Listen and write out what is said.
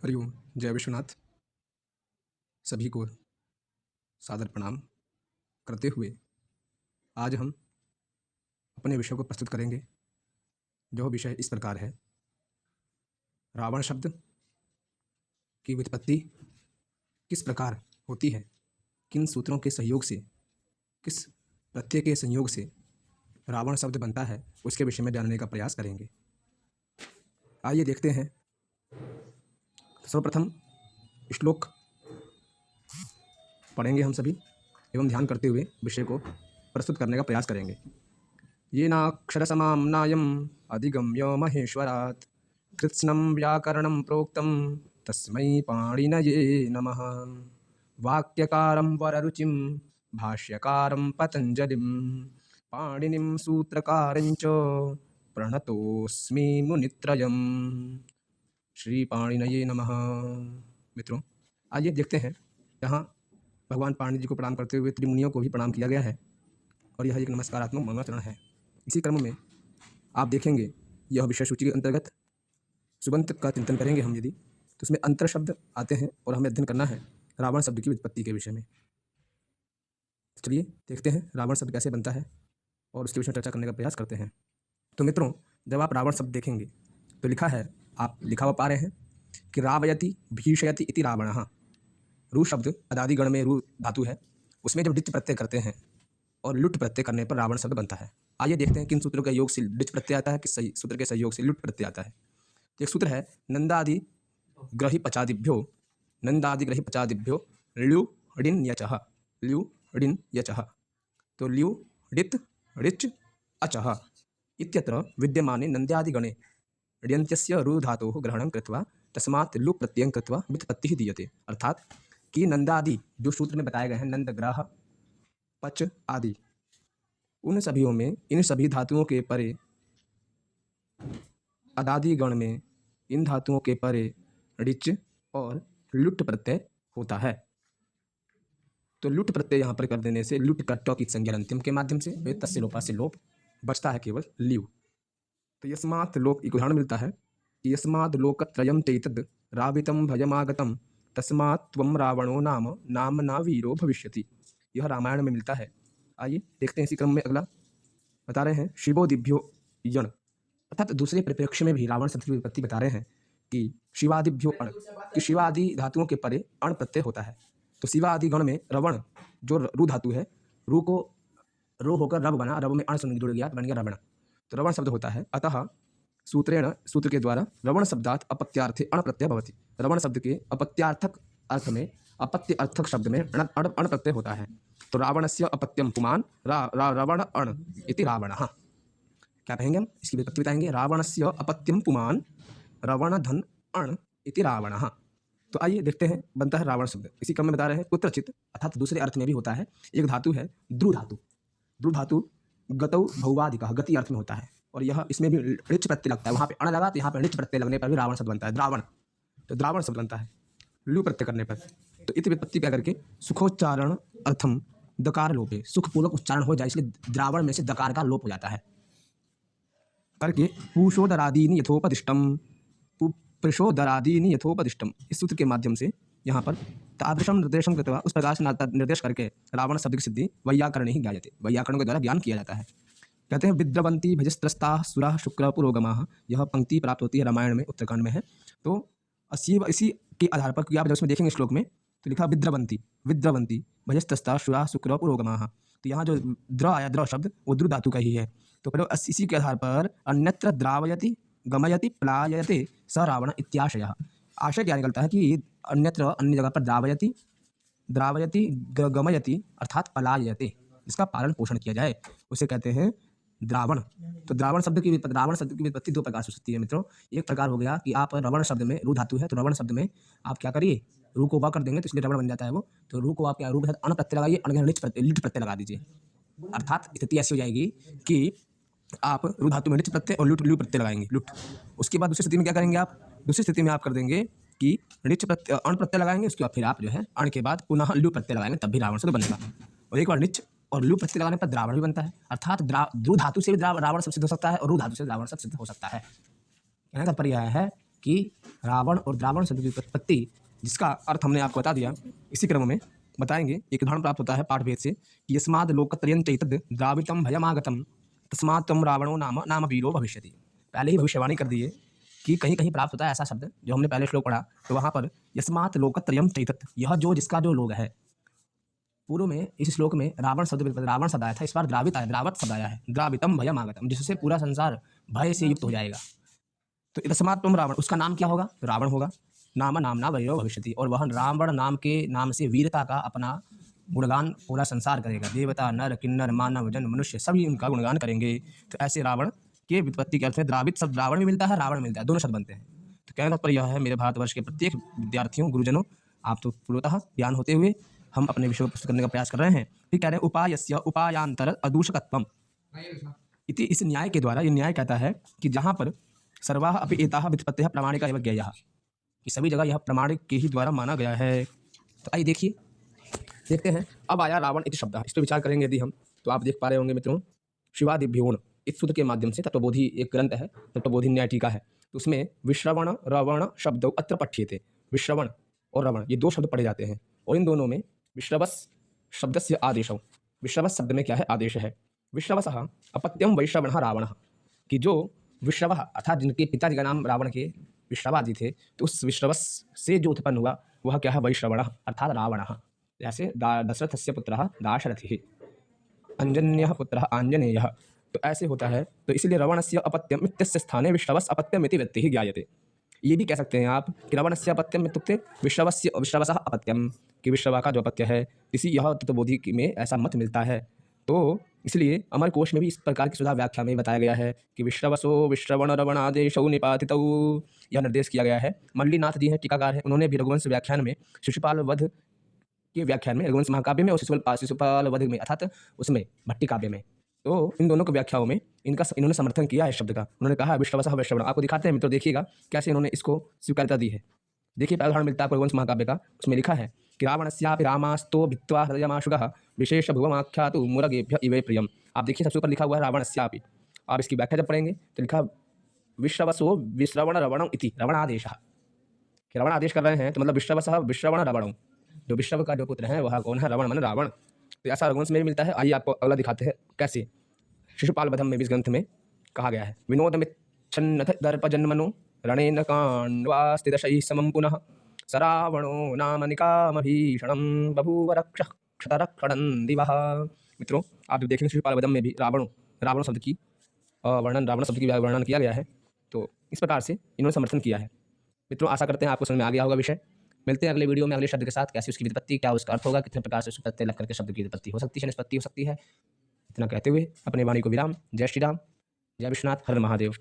हरिओम। जय विश्वनाथ। सभी को सादर प्रणाम करते हुए आज हम अपने विषय को प्रस्तुत करेंगे। जो विषय इस प्रकार है, रावण शब्द की व्युत्पत्ति किस प्रकार होती है, किन सूत्रों के सहयोग से, किस प्रत्यय के संयोग से रावण शब्द बनता है, उसके विषय में जानने का प्रयास करेंगे। आइए देखते हैं। सर्वप्रथम श्लोक पढ़ेंगे हम सभी एवं ध्यान करते हुए विषय को प्रस्तुत करने का प्रयास करेंगे। येनाक्षरसमाम्नायम् अधिगम्य महेश्वरात् कृत्स्नं व्याकरणं प्रोक्तं तस्मै पाणिनये नमः। वाक्यकारं वररुचिं भाष्यकारं पतञ्जलिं पाणिनिं सूत्रकारं च प्रणतोऽस्मि मुनित्रयम्। श्री पाणिनये नमः। मित्रों, आइए देखते हैं। यहाँ भगवान पाणिनि जी को प्रणाम करते हुए त्रिमुनियों को भी प्रणाम किया गया है और यह एक नमस्कारात्मक मंगलाचरण है। इसी क्रम में आप देखेंगे यह विषय सूची के अंतर्गत सुबंत का चिंतन करेंगे हम यदि, तो उसमें अंतर शब्द आते हैं और हमें अध्ययन करना है रावण शब्द की व्युत्पत्ति के विषय में। चलिए देखते हैं रावण शब्द कैसे बनता है और उसके विषय में चर्चा करने का प्रयास करते हैं। तो मित्रों, जब आप रावण शब्द देखेंगे तो लिखा है, आप लिखा हुआ पा रहे हैं कि रावयति भीषयति इति रावणः। रू शब्द अदादिगण में रू धातु है, उसमें जब डिच प्रत्यय करते हैं और लुट प्रत्यय करने पर रावण शब्द बनता है। आइए देखते हैं किन सूत्रों के योग से डिच प्रत्यय आता है, किस सूत्र के सहयोग से लुट प्रत्यय आता है। एक सूत्र है नंदादि ग्रही पचादिभ्यो, नंदादि ग्रही पचादिभ्यो ल्यू ऋण यचः, ल्यू ऋण यचः। तो ल्यू ऋत ऋच अचः इत्यत्र विद्यमाने नंद्यादिगणे ऋण्यस्य रू धातोः ग्रहणं कृत्वा तस्मात् लुप् प्रत्ययं कृत्वा व्युत्पत्तिः दीयते। अर्थात कि नंदादि जो सूत्र में बताए गए हैं, नंद ग्रह पच आदि, उन सभीयों में इन सभी धातुओं के परे अदादि गण में इन धातुओं के परे ऋच और लुट प्रत्यय होता है। तो लुट प्रत्यय यहाँ पर कर देने से लुट का ट की संज्ञा अंतिम के माध्यम से तस्य लोपा से लोप बचता है केवल ल्यू। तो यस्मात् लोक, एक उदाहरण मिलता है कि यस्माद् लोकत्रयं चैतद् रावितं भयमागतं तस्मात् त्वं रावणो नाम नाम्ना वीरो भविष्यति। यह रामायण में मिलता है। आइए देखते हैं इसी क्रम में अगला बता रहे हैं शिवो दिभ्यो यण, अर्थात दूसरे परिप्रेक्ष्य में भी रावण शब्द की उत्पत्ति बता रहे हैं कि शिवादिभ्यो अण, कि शिवादि धातुओं के परे अण प्रत्यय होता है। तो शिवादि गण में रवण जो रू धातु है, रू को रो होकर रव बना, रव में अण सुन जुड़ गया तो बन गया रवण। तो रवण शब्द होता है। अतः सूत्रेण, सूत्र के द्वारा रवण शब्दात् अपत्यार्थे अण प्रत्यय भवति। रवण शब्द के अपत्यार्थक अर्थ में, अपत्य अर्थक शब्द में अण प्रत्यय होता है। तो रावणस्य अपत्यम पुमान् रावण अण इति रावणः। क्या कहेंगे हम, इसकी व्युत्पत्ति बताएंगे। रावणस्य अपत्यम पुमान् रावण धन अण इति रावणः। तो आइए देखते हैं बनता है रावण शब्द। इसी क्रम में बता रहे हैं कुत्रचित, अर्थात दूसरे अर्थ में भी होता है। एक धातु है द्रु धातु, द्रु धातु गतौ भौवादिकः, गति अर्थ में होता है और यह इसमें भी ऋच प्रत्यय लगता है। वहाँ पे अण लगा तो यहाँ पे ऋच प्रत्यय लगने पर भी रावण शब्द बनता है, द्रावण। तो द्रावण शब्द बनता है लू प्रत्यय करने पर। तो इति व्युत्पत्ति क्या करके सुखोच्चारण अर्थम दकार लोपे, सुखपूर्वक उच्चारण हो जाए इसलिए द्रावण में से दकार का लोप हो जाता है करके पूषोदरादीनि यथोपदिष्टम, प्रशोदरादीनि यथोपदिष्टम, इस सूत्र के माध्यम से यहाँ पर तादृशम निर्देशम कृत्वा, उस प्रकार से निर्देश करके रावण शब्द की सिद्धि वैयाकरण ही ज्ञायते, वैयाकरण के द्वारा ज्ञान किया जाता है। कहते हैं विद्रवंती भजस्त्रस्ता सुरा शुक्र पुरोगमाः, यह पंक्ति प्राप्त होती है रामायण में, उत्तरकांड में है। तो इसी के आधार पर, क्योंकि आप जब उसमें देखेंगे श्लोक में तो लिखा विद्रवंती, विद्रवंती भजस्त्रस्ता सुरा शुक्र पुरोगमाः। तो यहाँ जो द्र आया, द्र शब्द वो द्रु धातु का ही है। तो पहले इसी के आधार पर अन्यत्र द्रावयति गमयति प्लायते स रावण इत्याशयः। आशय क्या निकलता है कि अन्यत्र, अन्य जगह पर द्रावयति, द्रावयति गमयति अर्थात पलायते, इसका पालन पोषण किया जाए, उसे कहते हैं द्रावण। तो द्रावण शब्द की व्युत्पत्ति दो प्रकार से हो सकती है मित्रों। एक प्रकार हो गया कि आप रवण शब्द में, रू धातु है तो रवण शब्द में आप क्या करिए, रू को व कर देंगे तो इसलिए रवण बन जाता है वो। तो रू को आप क्या, रू के साथ अण प्रत्यय लगाइए, अण के साथ लिट प्रत्यय लगा दीजिए। अर्थात स्थिति ऐसी हो जाएगी कि आप रू धातु में लिट प्रत्यय और लू प्रत्यय लगाएंगे, लुट। उसके बाद दूसरी स्थिति में क्या करेंगे आप, दूसरी स्थिति में आप कर देंगे कि ऋच प्रत्यय अण प्रत्यय लगाएंगे, उसके बाद फिर आप जो है अण के बाद पुनः लू प्रत्यय लगाएंगे, तब भी रावण शब्द बनेगा। और एक बार निच और लू प्रत्यय लगाने पर द्रावण भी बनता है। अर्थात द्रु धातु से भी रावण शब्द सिद्ध हो सकता है और रू धातु से रावण शब्द सिद्ध हो सकता है। कहने का तात्पर्य यह है कि रावण और द्रावण शब्द की उत्पत्ति, जिसका अर्थ हमने आपको बता दिया, इसी क्रम में बताएंगे। एक उदाहरण प्राप्त होता है पाठभेद से कि यस्माद् लोकत्रयं चैतद् द्रावितं भयमागतं तस्मात् त्वं रावणो नाम वीरो भविष्यति। पहले ही भविष्यवाणी कर दी है कि कहीं कहीं प्राप्त होता है ऐसा शब्द, जो हमने पहले श्लोक पढ़ा, तो वहाँ पर यस्मात् लोकत्रयं चैतत्, यह जो जिसका जो लोग है। पूर्व में इस श्लोक में रावण शब्द आया था, इस बार द्रावत शब्द आया है, द्रावितम भयम आगतम, जिससे पूरा संसार भय से युक्त हो जाएगा। तो तस्मात् त्वं रावण, उसका नाम क्या होगा? तो रावण होगा। नाम नामना वीरो भविष्यति, और वह रावण नाम के नाम से वीरता का अपना गुणगान पूरा संसार करेगा। देवता, नर, किन्नर, मानव, जन, मनुष्य सभी उनका गुणगान करेंगे। तो ऐसे रावण के व्युत्पत्ति के अर्थ में द्रावित शब्द रावण भी मिलता है, रावण मिलता है, दोनों शब्द बनते हैं। तो कहना पर यह है, मेरे भारतवर्ष के प्रत्येक विद्यार्थियों, गुरुजनों, आप तो पूर्णतः ज्ञान होते हुए हम अपने विषय को प्रस्तुत करने का प्रयास कर रहे हैं। फिर कह रहे हैं उपायस्य उपायांतर अदूषकत्वम इति, इस न्याय के द्वारा, ये न्याय कहता है कि जहाँ पर सर्वाः अपि एताः व्युत्पत्तिः प्रामाणिका एव ज्ञेयः, कि सभी जगह यह प्रमाणिक के ही द्वारा माना गया है। तो आइए देखते हैं। अब आया रावण इति शब्द, इस पर विचार करेंगे यदि हम, तो आप देख पा रहे होंगे मित्रों, शिवादिभ्योन इस सूत्र के माध्यम से, तत्वबोधि एक ग्रंथ है, तत्वबोधि न्याय टीका है, तो उसमें विश्रवण रवण शब्द अत्र पठ्येते। विश्रवण और रवण ये दो शब्द पढ़े जाते हैं, और इन दोनों में विश्रवस शब्द से आदेशौ, विश्रवस शब्द में क्या है? आदेश है। विश्रवस अपत्यम वैश्रवण रावण, कि जो विश्रव अर्थात जिनके पिताजी का नाम रावण के विश्रवादि थे, तो उस विश्रवस से जो उत्पन्न हुआ वह क्या है? वैश्रवण अर्थात रावण। जैसे दशरथस्य पुत्रः दाशरथिः, अंजन्यः पुत्रः आंजनेयः, तो ऐसे होता है। तो इसलिए रवणस्य अपत्यम इत्यस्य स्थाने विश्रवस अपत्यम इति व्यक्तिः ज्ञायते। ये भी कह सकते हैं आप कि रवणस्य अपत्यम इत्युक्ते विश्रवसः अपत्यम, कि विश्रवा का जो अपत्य है, इसी यह तत्वबोधि में ऐसा मत मिलता है। तो इसलिए अमरकोश में भी इस प्रकार की सुधा व्याख्या में बताया गया है कि विश्रवसो विश्रवण रवणादेशौ निपातितौ, यह निर्देश किया गया है। मल्लीनाथ जी हैं, टीकाकार हैं, उन्होंने भी रघुवंश व्याख्यान में शिशुपाल वध के व्याख्यान में, रघुवंश महाकाव्य में और शिशुपाल वध में, अर्थात उसमें भट्टी काव्य में, तो इन दोनों की व्याख्याओं में इन्होंने समर्थन किया है शब्द का। उन्होंने कहा विश्रवसः वैश्रवण। आपको दिखाते हैं मित्रों, देखिएगा कैसे इन्होंने इसको स्वीकार्यता दी है। देखिए उदाहरण मिलता है आपको रघुवंश महाकाव्य का, उसमें लिखा है कि रावणस्यापि रामास्तो भित्त्वा हृदयमाशुगः विशेष भुवमाख्यातु मुरगेभ्य इवे प्रियम। आप देखिए सबसे ऊपर लिखा हुआ है रावणस्यापि, आप इसकी व्याख्या जब पढ़ेंगे तो लिखा विश्रवसो विश्रवण रवणम इति रवणादेशः, कि रवण आदेश कर रहे हैं, तो मतलब विश्रवसः विश्रवण रवणम, जो विश्रव का जो पुत्र है वह कौन है? रवण, मन रावण। तो ऐसा रघुवंश में भी मिलता है। आइए आपको अगला दिखाते हैं कैसे। शिशुपाल वधम में भी इस ग्रंथ में कहा गया है, विनोदमिच्छन्नथ दर्पजन्मनो रणेन काण्वास्तिदशैः समं पुनः सरावणो नाम निकामभीषणं बभूव रक्षः क्षतरक्षणं दिवः। मित्रों आप जब देखेंगे शिशुपाल वधम में भी रावण शब्द की वर्णन किया गया है। तो इस प्रकार से इन्होंने समर्थन किया है। मित्रों आशा करते हैं आपको समझ में आ गया होगा विषय। मिलते हैं अगले वीडियो में अगले शब्द के साथ, कैसे उसकी व्युत्पत्ति, क्या उसका अर्थ होगा, कितने प्रकार से उस प्रत्यय लग करके शब्द की व्युत्पत्ति हो सकती है, निष्पत्ति हो सकती है। इतना कहते हुए अपने वाणी को विराम। जय श्री राम, जय विश्वनाथ, हर महादेव।